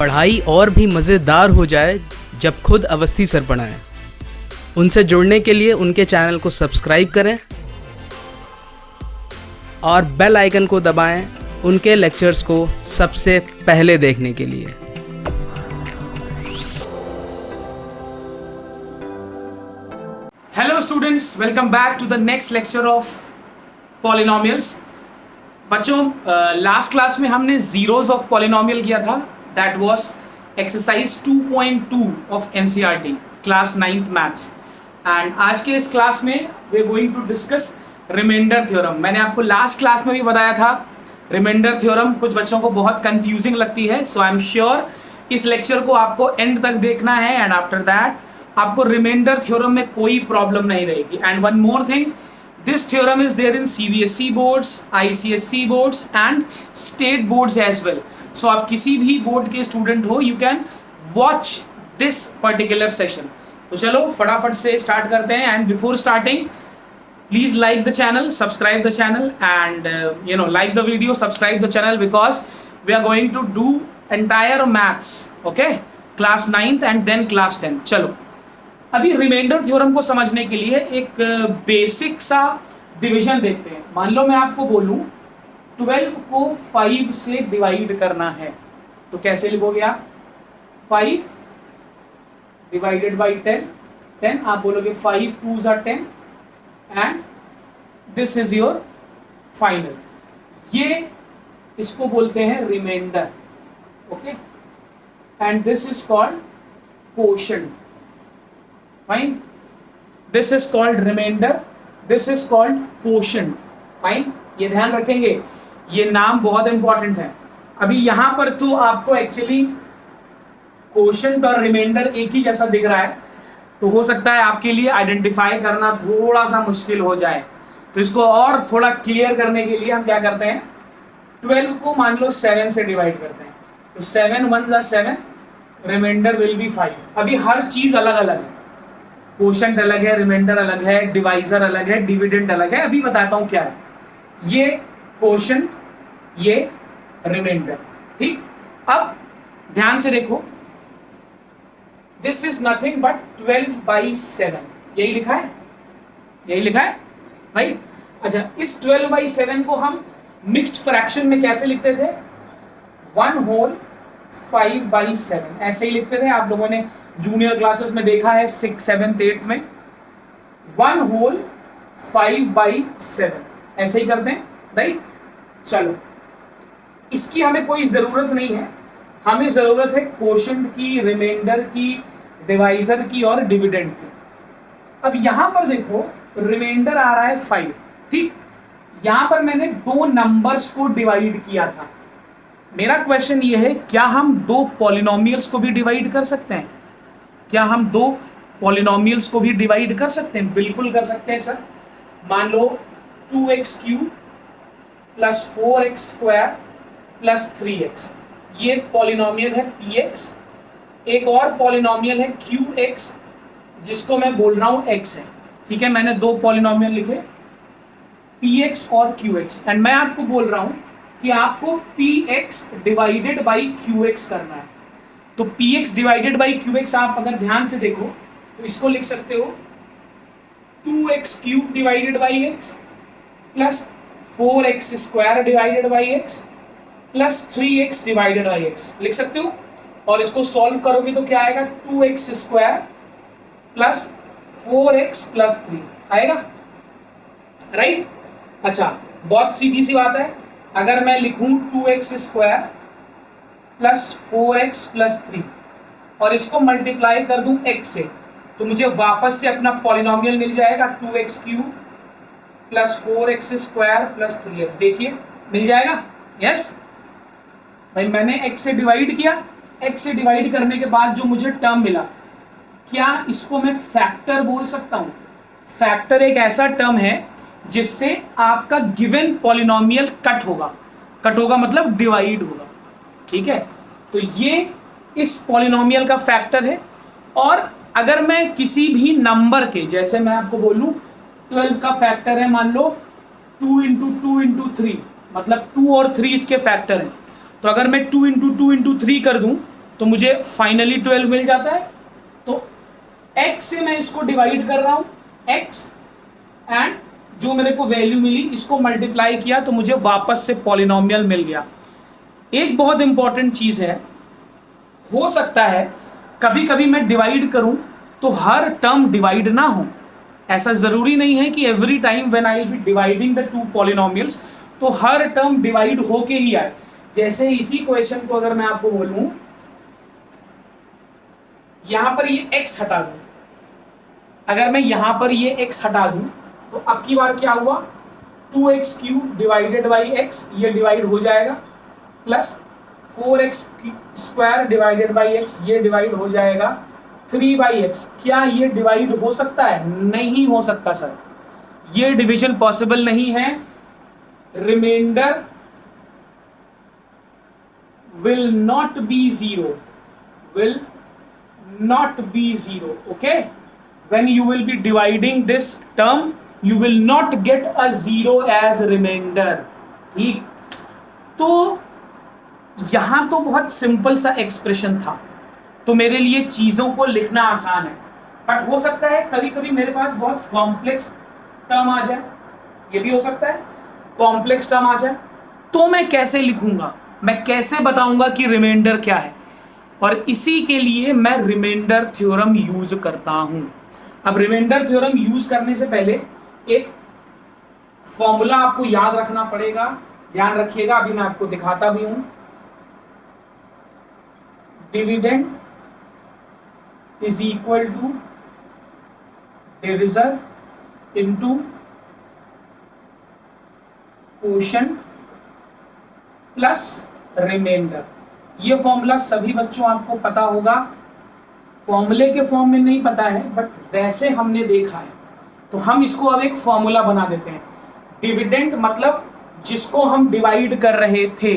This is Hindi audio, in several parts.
पढ़ाई और भी मज़ेदार हो जाए जब खुद अवस्थी सर पढ़ाएं। उनसे जुड़ने के लिए उनके चैनल को सब्सक्राइब करें और बेल आइकन को दबाएं उनके लेक्चर्स को सबसे पहले देखने के लिए। Hello students, welcome back to the next lecture of polynomials. बच्चों, लास्ट क्लास में हमने जीरोस ऑफ पॉलिनोमियल किया था। That was exercise 2.2 of NCERT class 9th maths. And आज के इस क्लास में we are going to discuss remainder theorem. मैंने आपको लास्ट क्लास में भी बताया था रिमाइंडर थ्योरम कुछ बच्चों को बहुत कंफ्यूजिंग लगती है। सो आई एम श्योर इस लेक्चर को आपको एंड तक देखना है एंड आफ्टर दैट आपको रिमाइंडर थ्योरम में कोई प्रॉब्लम नहीं रहेगी। And one more thing, this theorem is there in CBSE boards, ICSE boards and state boards as well. So आप किसी भी बोर्ड के स्टूडेंट हो, you can watch this particular session. तो चलो फटाफट से स्टार्ट करते हैं। And before starting please like the channel, subscribe the channel and like the video, subscribe the channel because we are going to do entire maths, okay, class 9th and then class 10th. चलो अभी रिमाइंडर थ्योरम को समझने के लिए एक बेसिक सा डिवीजन देखते हैं। मान लो मैं आपको बोलूं 12 को 5 से डिवाइड करना है, तो कैसे लिखोगे आप? 5 डिवाइडेड बाई 10 आप बोलोगे 5 2s are 10 and this is your final. ये इसको बोलते हैं remainder, okay, and this is called quotient. Fine. This is called remainder. This is called quotient. Fine. ये ध्यान रखेंगे, ये नाम बहुत इंपॉर्टेंट है। अभी यहाँ पर तो आपको एक्चुअली quotient और remainder एक ही जैसा दिख रहा है, तो हो सकता है आपके लिए आइडेंटिफाई करना थोड़ा सा मुश्किल हो जाए। तो इसको और थोड़ा क्लियर करने के लिए हम क्या करते हैं, 12 को मान लो 7 से डिवाइड करते हैं, तो 7 1s are 7, remainder will be 5। अभी हर चीज अलग अलग है, कोशेंट अलग है, रिमाइंडर अलग है, डिवाइजर अलग है, डिविडेंड अलग है। अभी बताता हूं क्या है। ये कोशेंट, ये रिमाइंडर, ठीक। अब ध्यान से देखो, दिस इज नथिंग बट 12/7, यही लिखा है, यही लिखा है, राइट। अच्छा, इस 12/7 को हम मिक्स्ड फ्रैक्शन में कैसे लिखते थे? 1 होल 5/7 ऐसे ही लिखते थे। आप लोगों ने जूनियर क्लासेस में देखा है 6th 7th 8th में 1 होल 5/7 ऐसे ही करते हैं, राइट। चलो, इसकी हमें कोई जरूरत नहीं है, हमें जरूरत है कोशेंट की, रिमाइंडर की, डिवाइजर की और डिविडेंड की। अब यहां पर देखो, रिमाइंडर आ रहा है 5, ठीक। यहां पर मैंने 2 नंबर्स को डिवाइड किया था। मेरा क्वेश्चन ये है, क्या हम 2 पॉलिनोमियल्स को भी डिवाइड कर सकते हैं? क्या हम 2 पॉलिनोमियल्स को भी डिवाइड कर सकते हैं? बिल्कुल कर सकते हैं सर। मान लो 2x³ plus 4x² plus 3x, ये पॉलिनोमियल है px। एक और पॉलिनोमियल है qx जिसको मैं बोल रहा हूं x है, ठीक है। मैंने 2 पॉलिनोमियल लिखे, px और qx, एंड मैं आपको बोल रहा हूं कि आपको px डिवाइडेड बाई qx करना है। तो px डिवाइडेड बाई qx आप अगर ध्यान से देखो तो इसको लिख सकते हो 2x³ divided by x plus 4x² divided by x plus 3x divided by x लिख सकते हो। और इसको सॉल्व करोगे तो क्या आएगा? 2x² प्लस 4x प्लस 3 आएगा, राइट। अच्छा, बहुत सीधी सी बात है। अगर मैं लिखूं 2x² प्लस 4x प्लस 3 और इसको मल्टीप्लाई कर दूं x से, तो मुझे वापस से अपना पॉलिनोमियल मिल जाएगा 2x³ plus 4x² plus 3x। देखिए मिल जाएगा, यस भाई। मैंने x से डिवाइड किया, x से डिवाइड करने के बाद जो मुझे टर्म मिला, क्या इसको मैं फैक्टर बोल सकता हूं? फैक्टर एक ऐसा टर्म है जिससे आपका गिवन पॉलिनोमियल कट होगा। कट होगा मतलब डिवाइड होगा, ठीक है। तो ये इस पॉलिनोमियल का फैक्टर है। और अगर मैं किसी भी नंबर के, जैसे मैं आपको बोलूं 12 का फैक्टर है मान लो 2 इंटू 2 इंटू 3, मतलब 2 और 3 इसके फैक्टर हैं। तो अगर मैं 2 इंटू 2 इंटू 3 कर दूं तो मुझे फाइनली 12 मिल जाता है। तो x से मैं इसको डिवाइड कर रहा हूं, x एंड जो मेरे को वैल्यू मिली इसको मल्टीप्लाई किया तो मुझे वापस से पॉलिनोमियल मिल गया। एक बहुत इंपॉर्टेंट चीज है, हो सकता है कभी कभी मैं डिवाइड करूं तो हर टर्म डिवाइड ना हो। ऐसा जरूरी नहीं है कि every time when I will be dividing the two polynomials तो हर टर्म डिवाइड होके ही आए। जैसे इसी क्वेश्चन को अगर मैं आपको बोलूं, यहां पर ये x हटा दूं, अगर मैं यहां पर ये x हटा दूं तो अब की बार क्या हुआ, 2x cube divided by x, ये डिवाइड हो जाएगा, plus 4x square divided by x, ये डिवाइड हो जाएगा, 3/x। क्या ये डिवाइड हो सकता है? नहीं हो सकता सर, ये डिवीजन पॉसिबल नहीं है। Remainder will not be zero, will not be zero, okay? When you will be dividing this term you will not get a zero as remainder। ठीक, तो यहां तो बहुत सिंपल सा एक्सप्रेशन था तो मेरे लिए चीजों को लिखना आसान है, बट हो सकता है कभी कभी मेरे पास बहुत कॉम्प्लेक्स टर्म आ जाए, ये भी हो सकता है कॉम्प्लेक्स टर्म आ जाए, तो मैं कैसे लिखूंगा, मैं कैसे बताऊंगा कि रिमाइंडर क्या है? और इसी के लिए मैं रिमाइंडर थ्योरम यूज करता हूं। अब रिमाइंडर थ्योरम यूज करने से पहले एक फॉर्मूला आपको याद रखना पड़ेगा, ध्यान रखिएगा, अभी मैं आपको दिखाता भी हूं। Dividend is equal to divisor into quotient plus remainder. ये फॉर्मूला सभी बच्चों आपको पता होगा, फॉर्मूले के फॉर्म में नहीं पता है बट वैसे हमने देखा है, तो हम इसको अब एक फॉर्मूला बना देते हैं। डिविडेंड मतलब जिसको हम डिवाइड कर रहे थे,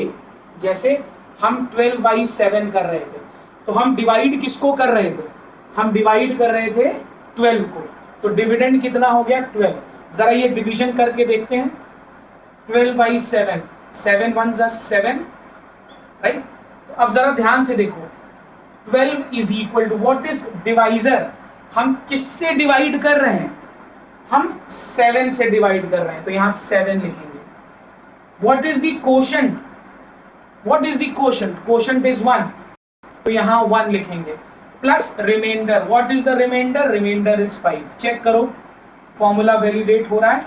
जैसे हम 12/7 कर रहे थे, तो हम डिवाइड किसको कर रहे थे? हम डिवाइड कर रहे थे 12 को, तो डिविडेंड कितना हो गया? 12। जरा ये डिवीजन करके देखते हैं, 12/7, 7 1 7, राइट? तो अब जरा ध्यान से देखो, 12 is equal to what is divisor? हम किससे डिवाइड कर रहे हैं? हम 7 से डिवाइड कर रहे हैं, तो यहां 7 लिखेंगे। What is the quotient? What is the quotient? Quotient is 1, तो यहां 1 लिखेंगे, plus remainder. What is the remainder? Remainder is 5। Check करो, फॉर्मूला वैलिडेट हो रहा है,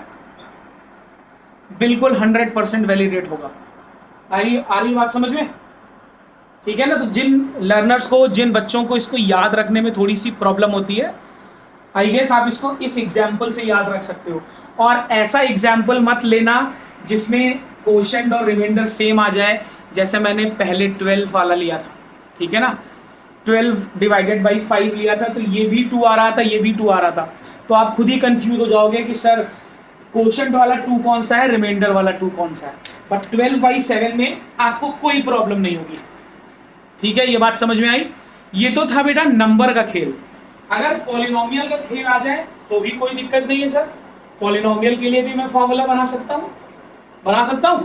बिल्कुल 100% वैलिडेट होगा। आ रही बात समझ में? ठीक है ना? तो जिन लर्नर्स को, जिन बच्चों को इसको याद रखने में थोड़ी सी प्रॉब्लम होती है, आई गेस आप इसको इस एग्जाम्पल से याद रख सकते हो। और ऐसा एग्जाम्पल मत लेना जिसमें क्वोशंट और रिमाइंडर सेम आ जाए, जैसे मैंने पहले 12 वाला लिया था, ठीक है ना? 12 डिवाइडेड बाई 5 लिया था, तो ये भी 2 आ रहा था, ये भी 2 आ रहा था, तो आप खुद ही कंफ्यूज हो जाओगे कि सर क्वोशंट वाला 2 कौन सा है, रिमाइंडर वाला 2 कौन सा है। बट 12/7 में आपको कोई प्रॉब्लम नहीं होगी। ठीक है, ये बात समझ में आई? ये तो था बेटा नंबर का खेल। अगर पॉलिनोमियल का खेल आ जाए तो भी कोई दिक्कत नहीं है सर, पॉलिनोमियल के लिए भी मैं फॉर्मूला बना सकता हूं।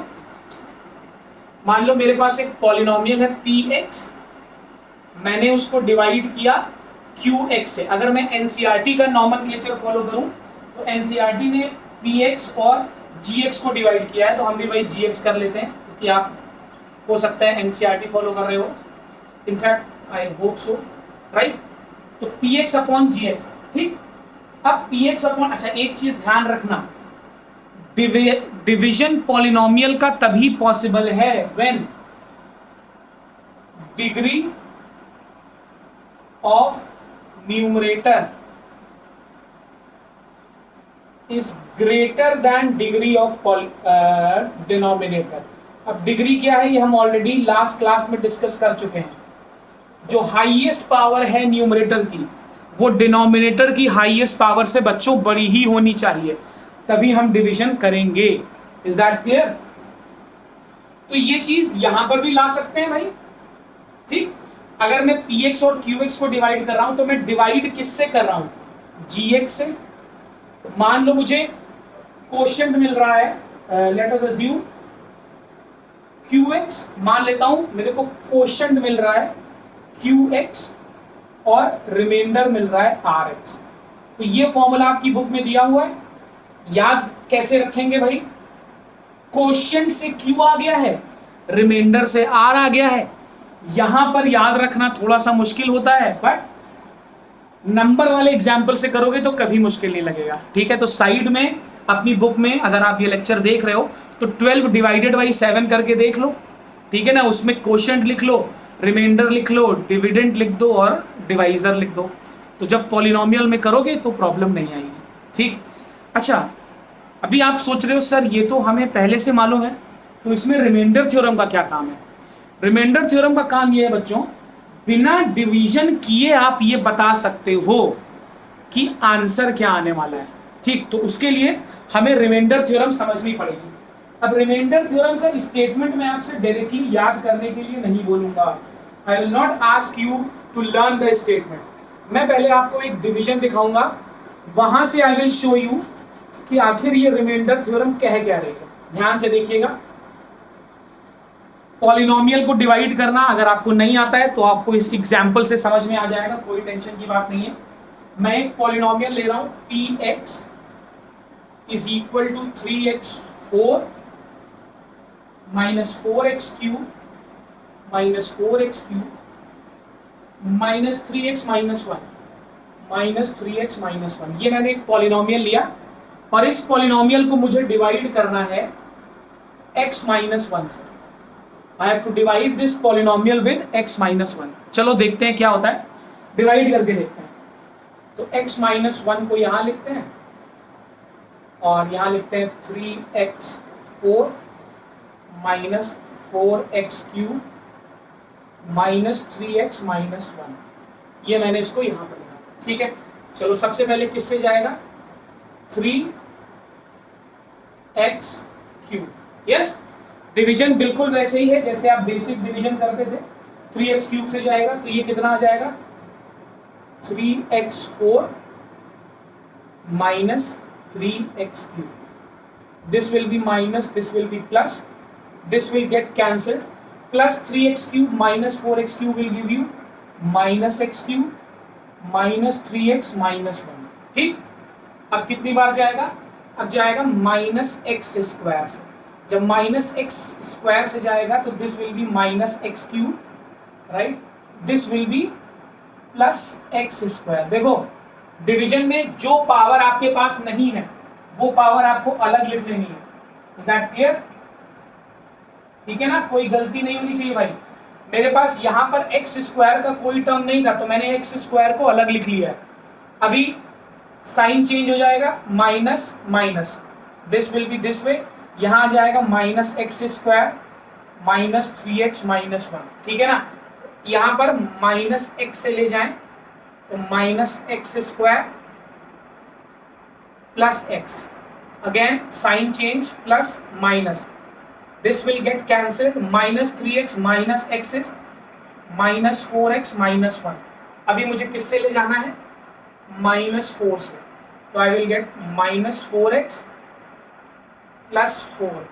मान लो मेरे पास एक पॉलिनोमियल है px, मैंने उसको डिवाइड किया qx से। अगर मैं एनसीईआरटी का नॉमेनक्लेचर फॉलो करूं तो एनसीईआरटी ने px और gx को डिवाइड किया है, तो हम भी भाई gx कर लेते हैं, क्योंकि आप हो सकता है एनसीईआरटी फॉलो कर रहे हो, in fact I hope so, right? तो px अपॉन gx, ठीक। अब px अपॉन, अच्छा एक चीज ध्यान रखना, डिवीजन पॉलिनोमियल का तभी पॉसिबल है when degree of numerator is greater than degree of denominator. अब डिग्री क्या है ये हम ऑलरेडी लास्ट क्लास में डिस्कस कर चुके हैं। जो हाईएस्ट पावर है न्यूमरेटर की, वो डिनोमिनेटर की हाईएस्ट पावर से बच्चों बड़ी ही होनी चाहिए, तभी हम डिवीजन करेंगे। Is that clear? तो ये चीज यहां पर भी ला सकते हैं भाई, ठीक। अगर मैं px और qx को डिवाइड कर रहा हूं तो मैं डिवाइड किससे कर रहा हूं? gx से। मान लो मुझे क्वोशंट मिल रहा है, लेट अस अज्यूम qx, मान लेता हूं मेरे को क्वोशंट मिल रहा है QX और रिमाइंडर मिल रहा है RX। तो ये फॉर्मूला आपकी बुक में दिया हुआ है। याद कैसे रखेंगे भाई? क्वोशिएंट से Q आ गया है, रिमाइंडर से R आ गया है। यहां पर याद रखना थोड़ा सा मुश्किल होता है, बट नंबर वाले एग्जाम्पल से करोगे तो कभी मुश्किल नहीं लगेगा। ठीक है, तो साइड में अपनी बुक में अगर आप ये लेक्चर देख रहे हो तो 12 डिवाइडेड बाई 7 करके देख लो। ठीक है ना, उसमें क्वोशिएंट लिख लो, रिमाइंडर लिख लो, डिविडेंड लिख दो और डिवाइजर लिख दो। तो जब पॉलिनोमियल में करोगे तो प्रॉब्लम नहीं आएगी। ठीक, अच्छा अभी आप सोच रहे हो सर ये तो हमें पहले से मालूम है, तो इसमें रिमाइंडर थ्योरम का क्या काम है? रिमाइंडर थ्योरम का काम ये है बच्चों, बिना डिवीजन किए आप ये बता सकते हो कि आंसर क्या आने वाला है। ठीक, तो उसके लिए हमें रिमाइंडर थ्योरम समझनी पड़ेगी। अब रिमाइंडर थ्योरम का स्टेटमेंट मैं आपसे डायरेक्टली याद करने के लिए नहीं बोलूंगा। I will not ask you to learn the statement. मैं पहले आपको एक डिवीजन दिखाऊंगा, वहां से आई विल शो यू कि आखिर ये रिमाइंडर थ्योरम कह क्या रही है। ध्यान से देखिएगा, पॉलिनोमियल को डिवाइड करना अगर आपको नहीं आता है तो आपको इस एग्जाम्पल से समझ में आ जाएगा, कोई टेंशन की बात नहीं है। मैं एक पॉलिनोमियल ले रहा हूं, Px is equal to 3x4 minus 4x³ minus 4x³ minus 3x minus 1 minus 3x minus 1। ये मैंने एक पॉलिनोमियल लिया और इस पॉलिनोमियल को मुझे डिवाइड करना है x माइनस 1 से। I have to divide this polynomial with x minus 1। चलो देखते हैं क्या होता है, डिवाइड करके देखते हैं। तो x माइनस 1 को यहां लिखते हैं और यहां लिखते हैं 3x4 minus 4x³ minus 3x minus 1। ये मैंने इसको यहां पर लिखा। ठीक है, चलो सबसे पहले किससे जाएगा? 3x³। यस, डिवीजन बिल्कुल वैसे ही है जैसे आप बेसिक डिवीजन करते थे। 3x³ से जाएगा तो ये कितना आ जाएगा? 3x4 minus 3x³। This will B minus, this will B plus, this will get cancelled. Plus 3x³ minus 4x³ will give you minus x³ minus 3x minus 1। ठीक, अब कितनी बार जाएगा? अब जाएगा माइनस x स्क्वायर से। जब माइनस एक्स स्क्वायर से जाएगा तो this will B minus x³, right, this will B plus x square. देखो डिवीजन में जो पावर आपके पास नहीं है वो पावर आपको अलग लिख लेनी है। Is that clear? ठीक है ना, कोई गलती नहीं होनी चाहिए भाई। मेरे पास यहाँ पर एक्स स्क्वायर का कोई टर्म नहीं था तो मैंने एक्स स्क्वायर को अलग लिख लिया है। अभी साइन चेंज हो जाएगा, minus minus, this will B this way, यहाँ आ जाएगा minus x square minus 3x minus 1। ठीक है ना, यहाँ पर माइनस एक्स से ले जाएं तो minus x square plus x, again sine change, plus minus, this will get cancelled, minus 3x minus x minus 4x minus 1। अभी मुझे किससे ले जाना है? माइनस 4 से, तो I will get minus 4x plus 4,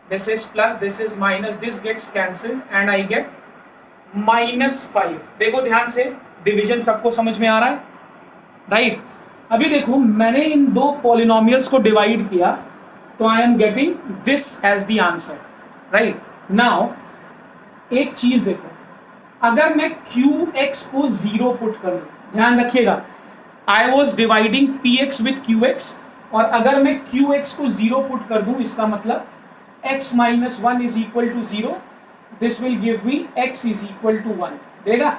this is plus, this is minus, this gets cancelled and I get minus 5। देखो ध्यान से, डिवीजन सबको समझ में आ रहा है, राइट? अभी देखो मैंने इन दो पॉलिनोमियल्स को डिवाइड किया तो I am getting this as the answer, right? Now एक चीज देखो, अगर मैं QX को 0 पुट कर दूं, ध्यान रखिएगा, I was dividing PX with QX, और अगर मैं QX को 0 पुट कर दूं इसका मतलब x minus 1 is equal to 0, this will give me x is equal to 1 देगा,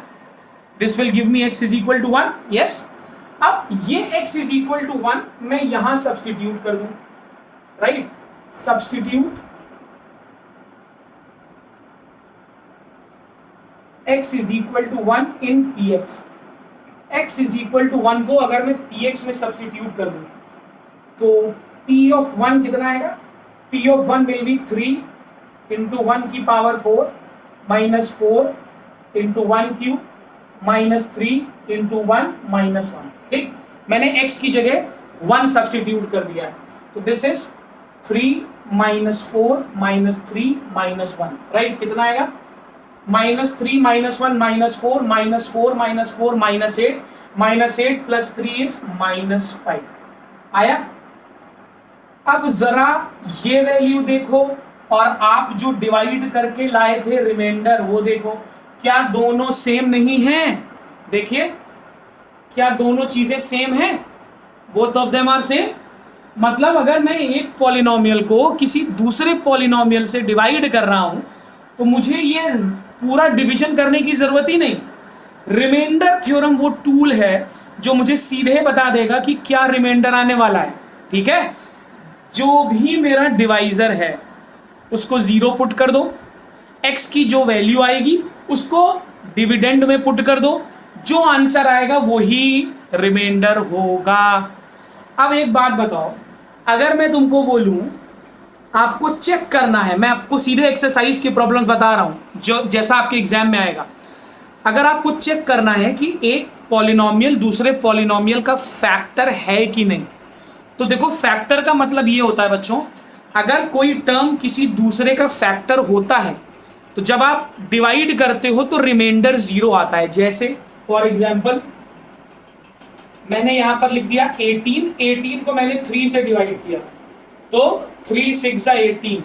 this will give me x is equal to 1। Yes, अब ये x इज इक्वल टू 1 मैं यहां सब्सटीट्यूट कर दूं, right? Substitute x is equal to 1 in Px। x is equal to 1 को अगर मैं Px में सब्सटीट्यूट कर दूं तो P ऑफ 1 कितना आएगा? P of 1 will be 3 into 1 की power 4 minus 4 into 1 cube minus 3 into 1 minus 1। ठीक, मैंने x की जगह 1 सब्सटीट्यूट कर दिया है, तो this is 3 minus 4 minus 3 minus 1, right? कितना आएगा? -3 -1 -4 -4 -4 -8 -8 + 3 इज -5 आया। अब जरा ये वैल्यू देखो और आप जो डिवाइड करके लाए थे रिमाइंडर वो देखो, क्या दोनों सेम नहीं है? देखिए क्या दोनों चीजें सेम है? Both of them are same. मतलब अगर मैं एक पॉलिनोमियल को किसी दूसरे पॉलिनोमियल से डिवाइड कर रहा हूं तो मुझे ये पूरा डिवीजन करने की जरूरत ही नहीं। रिमाइंडर थ्योरम वो टूल है जो मुझे सीधे बता देगा कि क्या रिमाइंडर आने वाला है। ठीक है, जो भी मेरा डिवाइजर है उसको 0 पुट कर दो, x की जो वैल्यू आएगी उसको डिविडेंड में पुट कर दो, जो आंसर आएगा वही रिमाइंडर होगा। अब एक बात बताओ, अगर मैं तुमको बोलूं आपको चेक करना है, मैं आपको सीधे एक्सरसाइज की प्रॉब्लम्स बता रहा हूं जो जैसा आपके एग्जाम में आएगा, अगर आपको चेक करना है कि एक पॉलिनोमियल दूसरे पॉलिनोमियल का फैक्टर है कि नहीं, तो देखो फैक्टर का मतलब ये होता है बच्चों, अगर कोई टर्म किसी दूसरे का फैक्टर होता है तो जब आप डिवाइड करते हो तो रिमाइंडर 0 आता है। जैसे फॉर एग्जांपल मैंने यहां पर लिख दिया 18 को मैंने 3 से डिवाइड किया तो 3 6 18,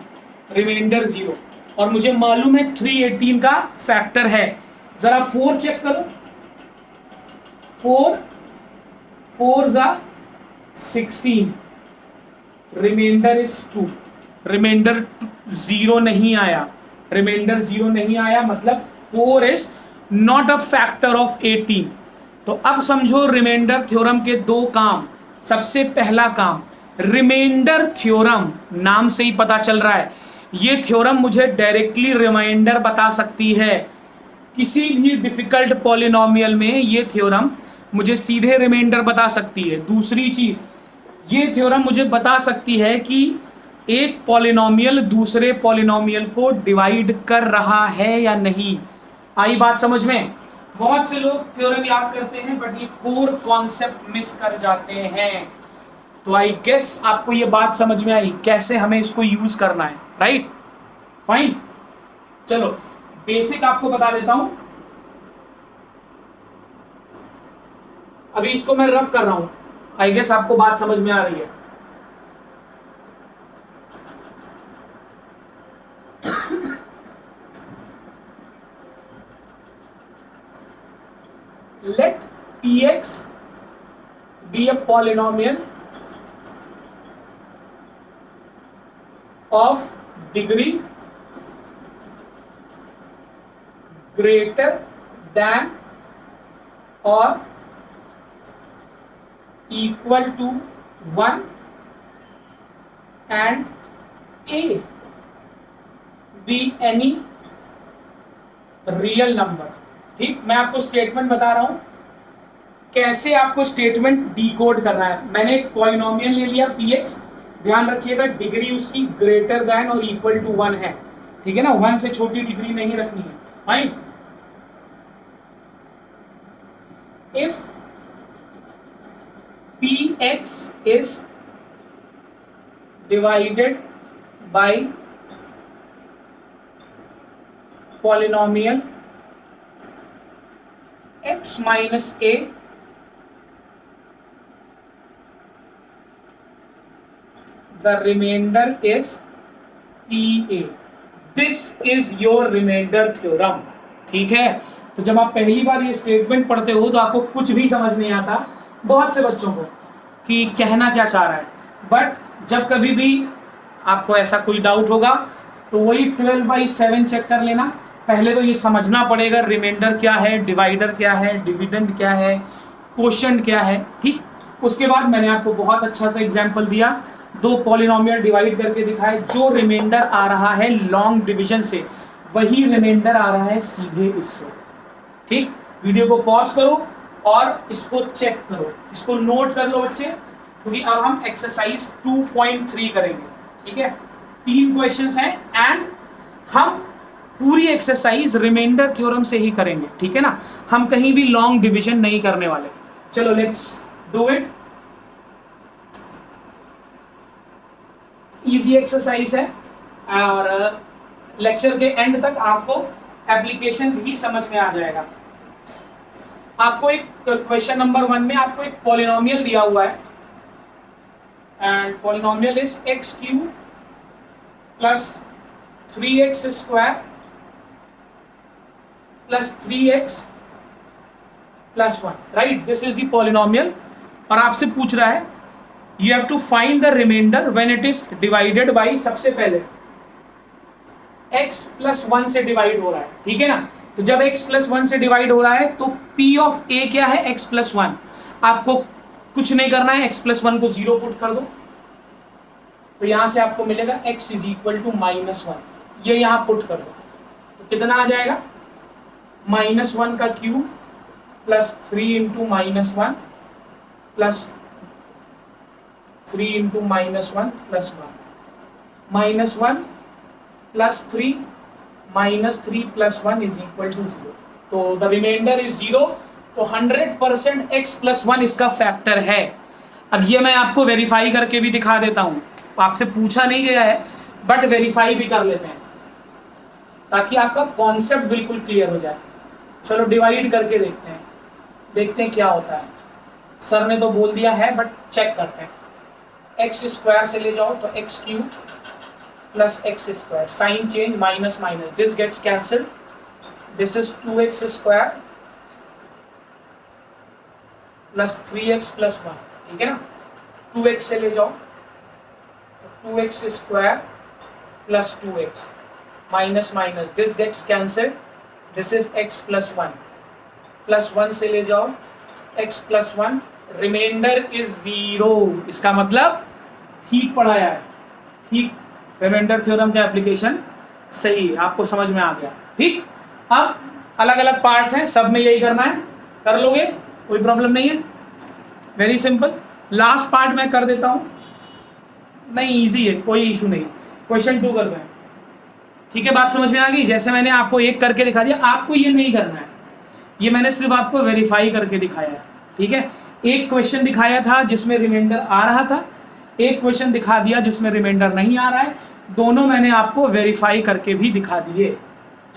रिमाइंडर 0, और मुझे मालूम है 318 का फैक्टर है। जरा 4 चेक करो, 4 4 16, रिमाइंडर इज 2, रिमाइंडर 0 नहीं आया, रिमाइंडर 0 नहीं आया मतलब 4 is not a factor of 18। तो अब समझो रिमाइंडर थ्योरम के दो काम। सबसे पहला काम, रिमाइंडर थ्योरम नाम से ही पता चल रहा है, ये थ्योरम मुझे डायरेक्टली रिमाइंडर बता सकती है। किसी भी डिफिकल्ट पॉलिनोमियल में ये थ्योरम मुझे सीधे रिमाइंडर बता सकती है। दूसरी चीज, ये थ्योरम मुझे बता सकती है कि एक पॉलिनोमियल दूसरे पॉलिनोमियल को डिवाइड कर रहा है या नहीं। आई बात समझ में? बहुत से लोग थ्योरम याद करते हैं बट ये कोर कॉन्सेप्ट मिस कर जाते हैं। तो आई गेस आपको ये बात समझ में आई कैसे हमें इसको यूज करना है, राइट? फाइन, चलो बेसिक आपको बता देता हूं। अभी इसको मैं रब कर रहा हूं, आई गेस आपको बात समझ में आ रही है। Let px be a polynomial of degree greater than or equal to 1 and a be any real number। ठीक, मैं आपको स्टेटमेंट बता रहा हूं कैसे आपको स्टेटमेंट डिकोड करना है। मैंने एक पॉलिनोमियल ले लिया px, ध्यान रखिएगा डिग्री उसकी ग्रेटर देन और इक्वल टू 1 है, ठीक है ना, 1 से छोटी डिग्री नहीं रखनी है। Fine, if px is divided by polynomial x minus a, the remainder is pa। This is your remainder theorem। ठीक है, तो जब आप पहली बार ये स्टेटमेंट पढ़ते हो तो आपको कुछ भी समझ नहीं आता, बहुत से बच्चों को, कि कहना क्या चाह रहा है। बट जब कभी भी आपको ऐसा कोई डाउट होगा तो वही 12/7 चेक कर लेना। पहले तो ये समझना पड़ेगा रिमाइंडर क्या है, डिवाइडर क्या है, डिविडेंड क्या है, कोशेंट क्या है। ठीक, उसके बाद मैंने आपको बहुत अच्छा सा एग्जांपल दिया, दो पॉलिनोमियल डिवाइड करके दिखाए, जो रिमाइंडर आ रहा है लॉन्ग डिवीजन से वही रिमाइंडर आ रहा है सीधे इससे। ठीक, वीडियो को पॉज करो और इसको चेक करो, इसको नोट कर लो बच्चे, क्योंकि अब हम एक्सरसाइज 2.3 करेंगे। ठीक है, 3 क्वेश्चंस हैं एंड हम पूरी एक्सरसाइज रिमाइंडर थ्योरम से ही करेंगे। ठीक है ना, हम कहीं भी लॉन्ग डिवीजन नहीं करने वाले। चलो let's do it. Easy exercise है और लेक्चर के एंड तक आपको एप्लीकेशन भी समझ में आ जाएगा। आपको एक क्वेश्चन नंबर 1 में आपको एक पॉलिनोमियल दिया हुआ है and polynomial is x cube plus 3x square plus 3x plus 1, right? This is the polynomial. और आपसे पूछ रहा है you have to find the remainder when it is divided by, सबसे पहले x प्लस 1 से डिवाइड हो रहा है, ठीक है ना? तो जब x प्लस 1 से डिवाइड हो रहा है तो p ऑफ a क्या है? x plus 1। आपको कुछ नहीं करना है, x प्लस 1 को 0 पुट कर दो, तो यहां से आपको मिलेगा x इज इक्वल टू -1। ये यहां पुट कर दो तो कितना आ जाएगा? -1 का cube plus 3 into -1 plus 3 into -1 plus 1, -1 plus 3 -3 plus 1 is equal to 0। तो द रिमाइंडर इज 0। तो 100% x प्लस 1 इसका फैक्टर है। अब ये मैं आपको वेरीफाई करके भी दिखा देता हूँ, आपसे पूछा नहीं गया है बट वेरीफाई भी कर लेते हैं ताकि आपका कॉन्सेप्ट बिल्कुल क्लियर हो जाए। चलो डिवाइड करके देखते हैं क्या होता है। सर ने तो बोल दिया है बट चेक करते हैं। एक्स स्क्वायर से ले जाओ तो x cube plus x square, sign change, minus minus, this gets cancelled, this is 2x square plus 3x plus 1, ठीक है ना? 2x से ले जाओ तो 2x square plus 2x, minus minus, this gets cancelled, this is x plus 1, plus 1 से ले जाओ x प्लस 1, रिमाइंडर इज 0। इसका मतलब ठीक पढ़ाया है, ठीक। रिमाइंडर थ्योरम का एप्लीकेशन सही है, आपको समझ में आ गया, ठीक। अब अलग अलग पार्ट्स हैं, सब में यही करना है, कर लोगे, कोई प्रॉब्लम नहीं है, वेरी सिंपल। लास्ट पार्ट मैं कर देता हूं, नहीं इजी है, कोई इशू नहीं। क्वेश्चन 2 करते हैं, ठीक है? बात समझ में आ गई? जैसे मैंने आपको एक करके दिखा दिया, आपको ये नहीं करना है, ये मैंने सिर्फ आपको वेरीफाई करके दिखाया है, ठीक है? एक क्वेश्चन दिखाया था जिसमें रिमाइंडर आ रहा था, एक क्वेश्चन दिखा दिया जिसमें रिमाइंडर नहीं आ रहा है, दोनों मैंने आपको वेरीफाई करके भी दिखा दिए।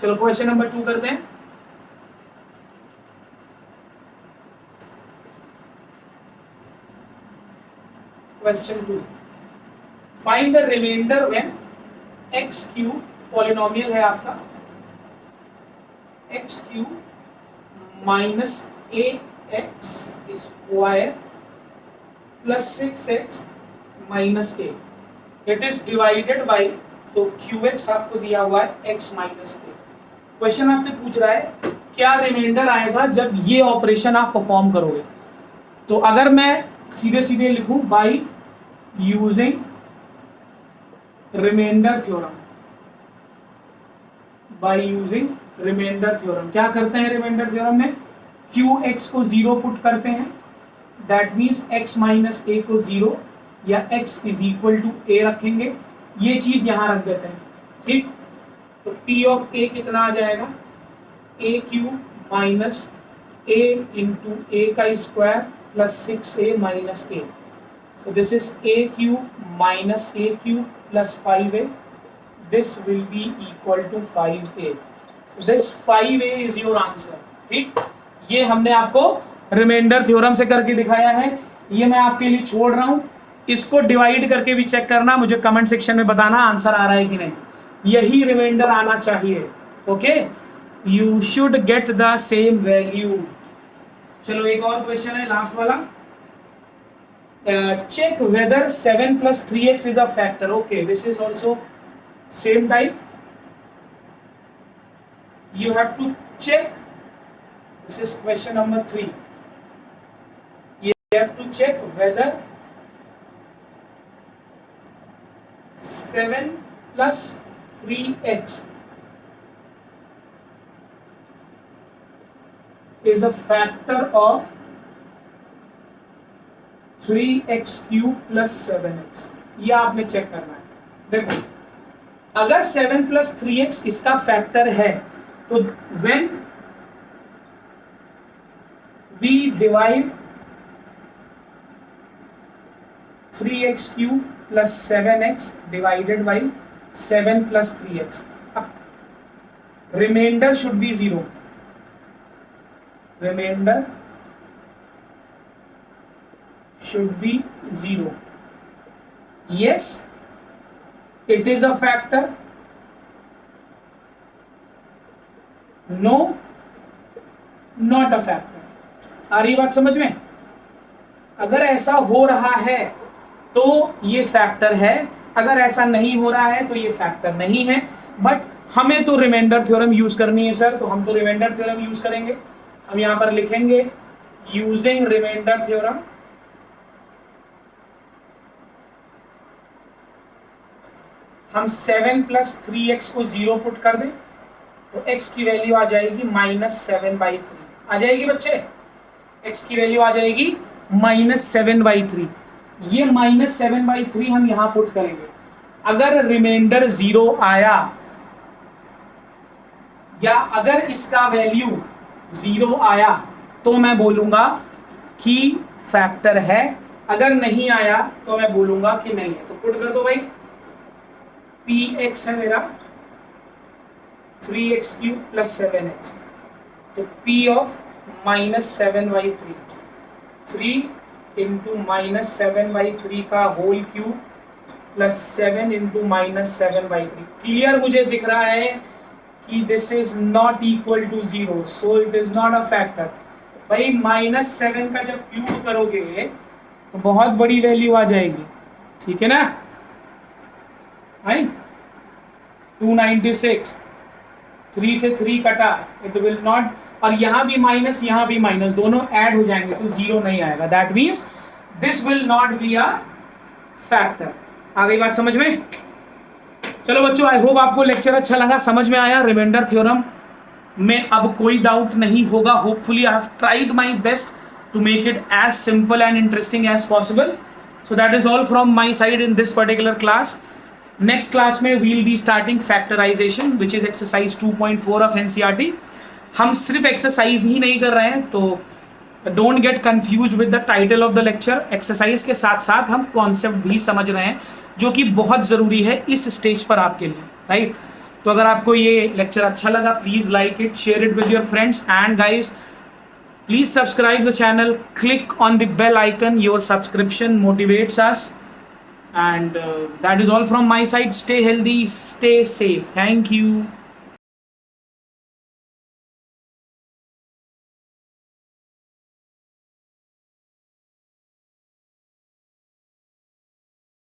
चलो क्वेश्चन नंबर 2 करते हैं। Question 2, find the remainder when x cube, polynomial है आपका x cube minus ax square plus 6x minus a, it is divided by, तो qx आपको दिया हुआ है x माइनस a। क्वेश्चन आपसे पूछ रहा है क्या रिमाइंडर आएगा जब ये ऑपरेशन आप परफॉर्म करोगे। तो अगर मैं सीधे सीधे लिखूं by using remainder theorem, by using remainder theorem, क्या करते हैं रिमाइंडर थ्योरम में? qx को 0 पुट करते हैं, that means x minus a को 0 या x is equal to a रखेंगे, ये चीज यहां रख देते हैं, ठीक। तो p ऑफ a कितना आ जाएगा? a cube minus a into a का square plus 6a minus a, so this is a cube minus a cube plus 5a, this will be equal to 5a, so this 5a is your answer, ठीक। ये हमने आपको रिमाइंडर थ्योरम से करके दिखाया है, ये मैं आपके लिए छोड़ रहा हूं, इसको डिवाइड करके भी चेक करना, मुझे कमेंट सेक्शन में बताना आंसर आ रहा है कि नहीं, यही रिमाइंडर आना चाहिए, okay? You should get the same value. चलो एक और क्वेश्चन है, लास्ट वाला, check whether 7 plus 3x is a factor. Okay, this is also same type. You have to check. This is question number 3. You have to check whether 7 plus 3x is a factor of 3x cube plus 7x, ये आपने चेक करना है। देखो अगर 7 प्लस 3x इसका फैक्टर है तो when we divide 3x cube plus 7x divided by 7 plus 3x, अब remainder should be 0. Remainder should be 0. Yes, it is a factor. No, not a factor. आ रही बात समझ में? अगर ऐसा हो रहा है तो ये फैक्टर है, अगर ऐसा नहीं हो रहा है तो ये फैक्टर नहीं है. बट हमें तो रिमाइंडर थ्योरम यूज करनी है सर, तो हम तो रिमाइंडर थ्योरम यूज करेंगे. हम यहां पर लिखेंगे यूजिंग रिमाइंडर थ्योरम. हम 7 + 3x को 0 पुट कर दें तो x की वैल्यू आ जाएगी -7/3. आ जाएगी बच्चे, x की वैल्यू आ जाएगी -7/3. ये -7/3 हम यहां पुट करेंगे. अगर रिमाइंडर 0 आया या अगर इसका वैल्यू 0 आया तो मैं बोलूंगा कि फैक्टर है, अगर नहीं आया तो मैं बोलूंगा कि नहीं है. तो पुट कर दो भाई. px है मेरा 3x³ + 7x. तो p ऑफ -7/3, 3 × -7/3 का होल क्यूब प्लस 7 × -7/3. क्लियर मुझे दिख रहा है कि this is not equal to 0, so it is not a factor. भाई -7 का जब क्यूब करोगे तो बहुत बड़ी वैल्यू आ जाएगी. ठीक है ना भाई? 296, 3 से 3 कटा, इट विल नॉट, और यहाँ भी माइनस यहाँ भी माइनस, दोनों ऐड हो जाएंगे तो 0 नहीं आएगा. That means this will not be a factor. आ गई बात समझ में? चलो बच्चों, आई होप आपको लेक्चर अच्छा लगा, समझ में आया. रिमाइंडर थ्योरम में अब कोई डाउट नहीं होगा. Hopefully I have tried my best to make it as simple and interesting as possible. So that is all from my side in this particular class. Next class में we will be starting factorisation which is exercise 2.4 of NCERT. हम सिर्फ एक्सरसाइज ही नहीं कर रहे हैं, तो don't get confuse with the title of the lecture. Exercise के साथ साथ हम कॉन्सेप्ट भी समझ रहे हैं जो कि बहुत ज़रूरी है इस स्टेज पर आपके लिए, राइट? तो अगर आपको ये लेक्चर अच्छा लगा, please like it, share it with your friends, and guys please subscribe the channel, click on the bell icon. Your subscription motivates us, and that is all from my side. Stay healthy, stay safe. Thank you.